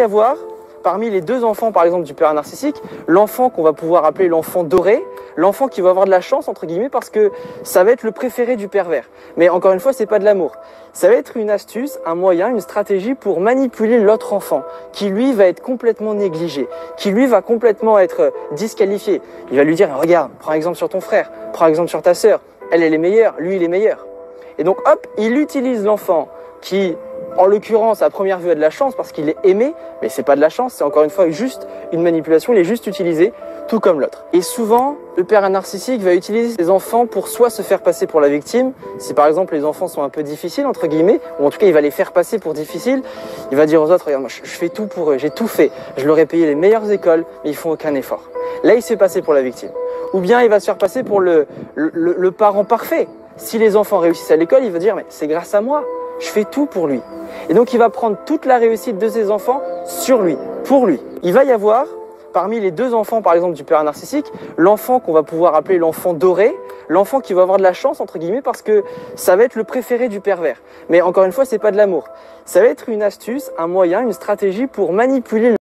Y avoir parmi les deux enfants par exemple du père narcissique, l'enfant qu'on va pouvoir appeler l'enfant doré, l'enfant qui va avoir de la chance entre guillemets parce que ça va être le préféré du pervers. Mais encore une fois, c'est pas de l'amour. Ça va être une astuce, un moyen, une stratégie pour manipuler l'autre enfant qui lui va être complètement négligé, qui lui va complètement être disqualifié. Il va lui dire regarde, prends exemple sur ton frère, prends exemple sur ta sœur, elle est meilleure, lui il est meilleur. Et donc hop, il utilise l'enfant qui en l'occurrence, à première vue, a de la chance parce qu'il est aimé, mais c'est pas de la chance, c'est encore une fois juste une manipulation, il est juste utilisé, tout comme l'autre. Et souvent, le père narcissique va utiliser ses enfants pour soit se faire passer pour la victime, si par exemple les enfants sont un peu difficiles, entre guillemets, ou en tout cas il va les faire passer pour difficiles, il va dire aux autres, regarde, moi je fais tout pour eux, j'ai tout fait, je leur ai payé les meilleures écoles, mais ils font aucun effort. Là, il se fait passer pour la victime. Ou bien il va se faire passer pour le parent parfait. Si les enfants réussissent à l'école, il va dire, mais c'est grâce à moi. Je fais tout pour lui. Et donc, il va prendre toute la réussite de ses enfants sur lui, pour lui. Il va y avoir, parmi les deux enfants, par exemple, du père narcissique, l'enfant qu'on va pouvoir appeler l'enfant doré, l'enfant qui va avoir de la chance, entre guillemets, parce que ça va être le préféré du pervers. Mais encore une fois, c'est pas de l'amour. Ça va être une astuce, un moyen, une stratégie pour manipuler